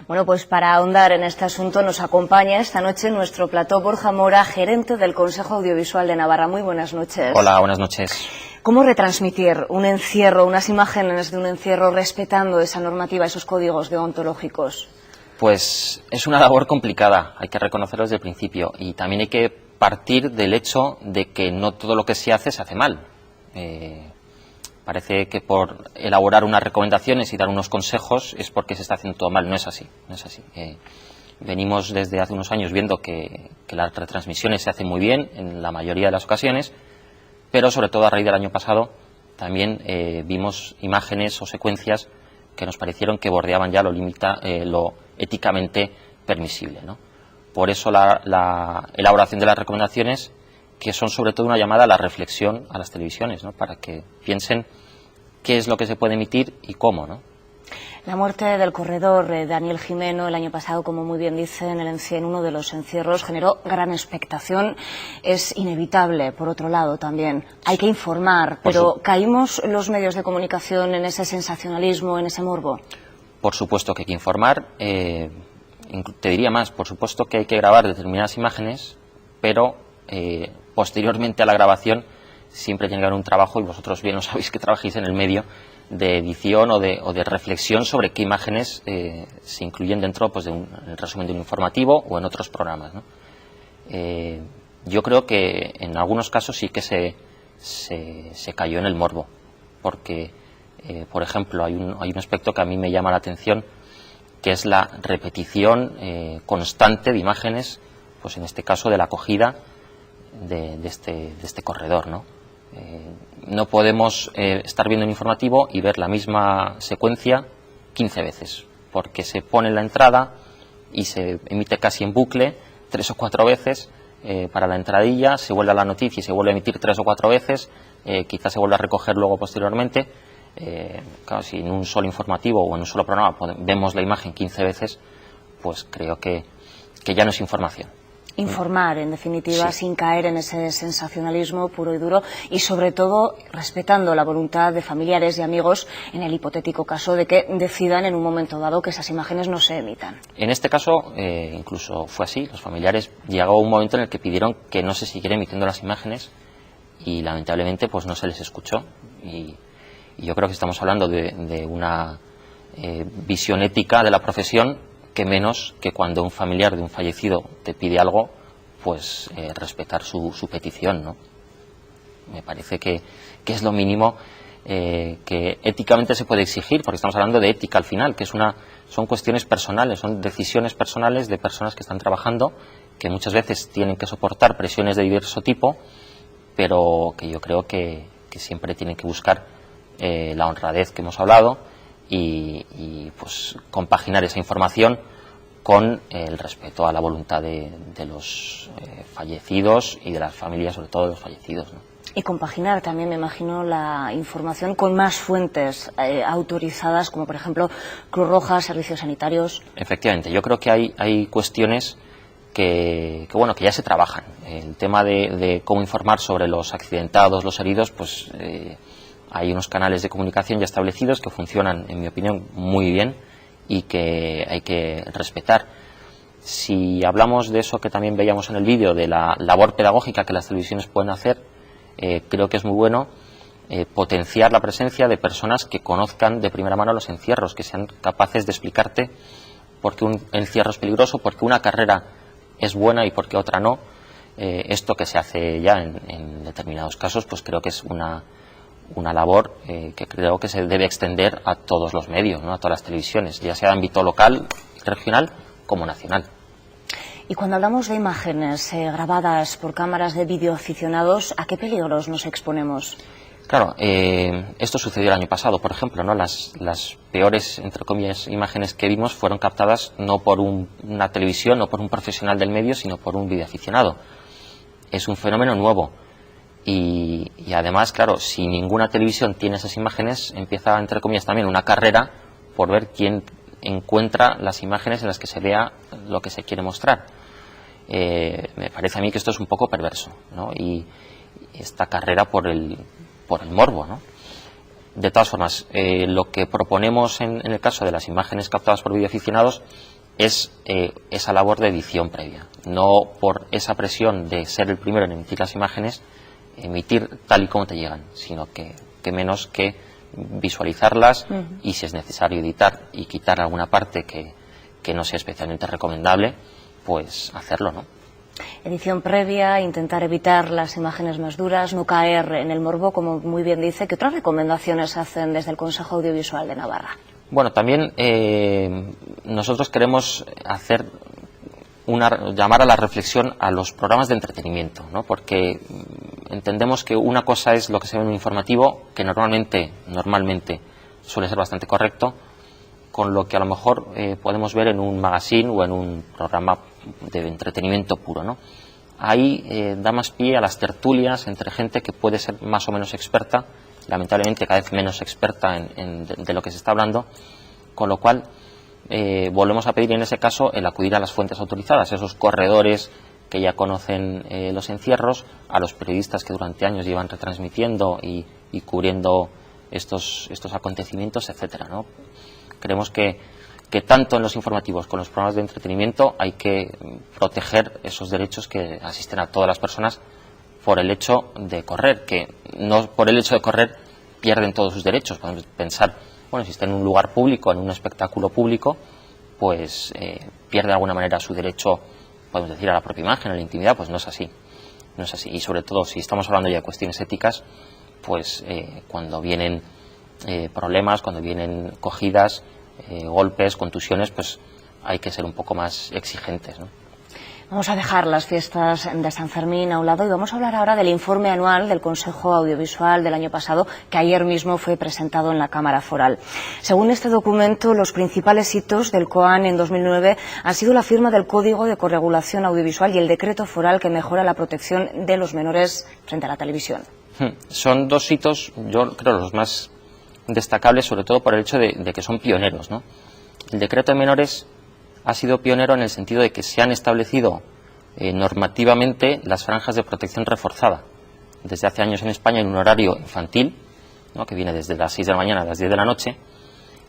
Bueno, pues para ahondar en este asunto nos acompaña esta noche en nuestro plató Borja Mora, gerente del Consejo Audiovisual de Navarra. Muy buenas noches. Hola, buenas noches. ¿Cómo retransmitir un encierro, unas imágenes de un encierro respetando esa normativa, esos códigos deontológicos? Pues es una labor complicada, hay que reconocerlo desde el principio, y también hay que partir del hecho de que no todo lo que se hace mal. Parece que por elaborar unas recomendaciones y dar unos consejos es porque se está haciendo todo mal. No es así, no es así. Venimos desde hace unos años viendo que las retransmisiones se hacen muy bien en la mayoría de las ocasiones, pero sobre todo a raíz del año pasado también vimos imágenes o secuencias que nos parecieron que bordeaban ya lo éticamente permisible, ¿no? Por eso la elaboración de las recomendaciones, que son sobre todo una llamada a la reflexión a las televisiones, ¿no? Para que piensen qué es lo que se puede emitir y cómo, ¿no? La muerte del corredor Daniel Gimeno el año pasado, como muy bien dice, en uno de los encierros generó gran expectación. Es inevitable, por otro lado, también. Hay que informar, pero ¿caímos los medios de comunicación en ese sensacionalismo, en ese morbo? Por supuesto que hay que informar. Te diría más, por supuesto que hay que grabar determinadas imágenes, pero posteriormente a la grabación siempre tiene que haber un trabajo, y vosotros bien lo sabéis que trabajáis en el medio, de edición o de reflexión sobre qué imágenes se incluyen dentro, pues, en el resumen de un informativo o en otros programas, ¿no? Yo creo que en algunos casos sí que se cayó en el morbo, porque, por ejemplo, hay un aspecto que a mí me llama la atención, que es la repetición constante de imágenes, pues en este caso de la acogida de este corredor, ¿no? No podemos estar viendo un informativo y ver la misma secuencia 15 veces, porque se pone en la entrada y se emite casi en bucle 3 o 4 veces para la entradilla, se vuelve a la noticia y se vuelve a emitir 3 o 4 veces, quizás se vuelve a recoger luego posteriormente. Claro, si en un solo informativo o en un solo programa vemos la imagen 15 veces, pues creo que ya no es información. Informar, en definitiva, sí, sin caer en ese sensacionalismo puro y duro, y sobre todo respetando la voluntad de familiares y amigos en el hipotético caso de que decidan en un momento dado que esas imágenes no se emitan. En este caso incluso fue así. Los familiares llegó un momento en el que pidieron que no se siguiera emitiendo las imágenes y lamentablemente pues no se les escuchó, y yo creo que estamos hablando de una visión ética de la profesión, que menos que cuando un familiar de un fallecido te pide algo, pues respetar su petición, ¿no? Me parece que es lo mínimo que éticamente se puede exigir, porque estamos hablando de ética al final, que son cuestiones personales, son decisiones personales de personas que están trabajando, que muchas veces tienen que soportar presiones de diverso tipo, pero que yo creo que siempre tienen que buscar la honradez que hemos hablado, y pues compaginar esa información con el respeto a la voluntad de los fallecidos y de las familias, sobre todo de los fallecidos, ¿no? Y compaginar también, me imagino, la información con más fuentes autorizadas, como por ejemplo Cruz Roja, servicios sanitarios. Efectivamente, yo creo que hay cuestiones que ya se trabajan. El tema de cómo informar sobre los accidentados, los heridos, pues hay unos canales de comunicación ya establecidos que funcionan, en mi opinión, muy bien y que hay que respetar. Si hablamos de eso que también veíamos en el vídeo, de la labor pedagógica que las televisiones pueden hacer, creo que es muy bueno potenciar la presencia de personas que conozcan de primera mano los encierros, que sean capaces de explicarte por qué un encierro es peligroso, por qué una carrera es buena y por qué otra no. Esto que se hace ya en determinados casos, pues creo que es una labor que creo que se debe extender a todos los medios, ¿no? A todas las televisiones, ya sea de ámbito local, regional como nacional. Y cuando hablamos de imágenes grabadas por cámaras de videoaficionados, ¿a qué peligros nos exponemos? Claro, esto sucedió el año pasado, por ejemplo, ¿no? Las peores, entre comillas, imágenes que vimos fueron captadas no por una televisión, no por un profesional del medio, sino por un videoaficionado. Es un fenómeno nuevo. Y además, claro, si ninguna televisión tiene esas imágenes, empieza, entre comillas, también una carrera por ver quién encuentra las imágenes en las que se vea lo que se quiere mostrar. Me parece a mí que esto es un poco perverso, ¿no? Y esta carrera por el morbo, ¿no? De todas formas, lo que proponemos en el caso de las imágenes captadas por videoaficionados es esa labor de edición previa. No por esa presión de ser el primero en emitir las imágenes, emitir tal y como te llegan, sino que menos que visualizarlas y, si es necesario, editar y quitar alguna parte que no sea especialmente recomendable, pues hacerlo, ¿no? Edición previa, intentar evitar las imágenes más duras, no caer en el morbo, como muy bien dice. ¿Qué otras recomendaciones hacen desde el Consejo Audiovisual de Navarra? Bueno, también nosotros queremos llamar a la reflexión a los programas de entretenimiento, ¿no? Porque entendemos que una cosa es lo que se ve en un informativo, que normalmente suele ser bastante correcto, con lo que a lo mejor podemos ver en un magazine o en un programa de entretenimiento puro, ¿no? Ahí da más pie a las tertulias entre gente que puede ser más o menos experta, lamentablemente cada vez menos experta de lo que se está hablando, con lo cual volvemos a pedir en ese caso el acudir a las fuentes autorizadas, esos corredores que ya conocen los encierros, a los periodistas que durante años llevan retransmitiendo y cubriendo estos acontecimientos, etcétera, ¿no? Creemos que tanto en los informativos como en los programas de entretenimiento hay que proteger esos derechos que asisten a todas las personas por el hecho de correr, que no por el hecho de correr pierden todos sus derechos. Podemos pensar, bueno, si está en un lugar público, en un espectáculo público, pues pierde de alguna manera su derecho, podemos decir, a la propia imagen, a la intimidad. Pues no es así. No es así. Y sobre todo, si estamos hablando ya de cuestiones éticas, pues cuando vienen problemas, cuando vienen cogidas, golpes, contusiones, pues hay que ser un poco más exigentes, ¿no? Vamos a dejar las fiestas de San Fermín a un lado y vamos a hablar ahora del informe anual del Consejo Audiovisual del año pasado, que ayer mismo fue presentado en la Cámara Foral. Según este documento, los principales hitos del COAN en 2009 han sido la firma del Código de Corregulación Audiovisual y el decreto foral que mejora la protección de los menores frente a la televisión. Son dos hitos, yo creo, los más destacables, sobre todo por el hecho de que son pioneros, ¿no? El decreto de menores ha sido pionero en el sentido de que se han establecido normativamente las franjas de protección reforzada. Desde hace años en España en un horario infantil, ¿no?, que viene desde las 6 de la mañana a las 10 de la noche,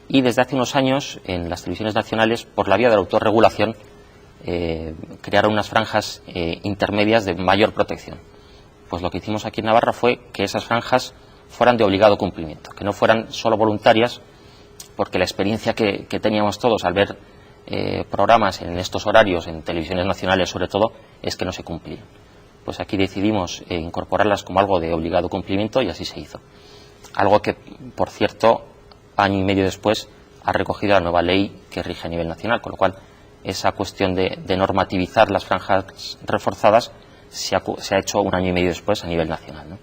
y desde hace unos años en las televisiones nacionales, por la vía de la autorregulación, crearon unas franjas intermedias de mayor protección. Pues lo que hicimos aquí en Navarra fue que esas franjas fueran de obligado cumplimiento, que no fueran solo voluntarias, porque la experiencia que teníamos todos al ver programas en estos horarios, en televisiones nacionales sobre todo, es que no se cumplían. Pues aquí decidimos incorporarlas como algo de obligado cumplimiento y así se hizo. Algo que, por cierto, año y medio después ha recogido la nueva ley que rige a nivel nacional, con lo cual esa cuestión de normativizar las franjas reforzadas se ha hecho un año y medio después a nivel nacional, ¿no?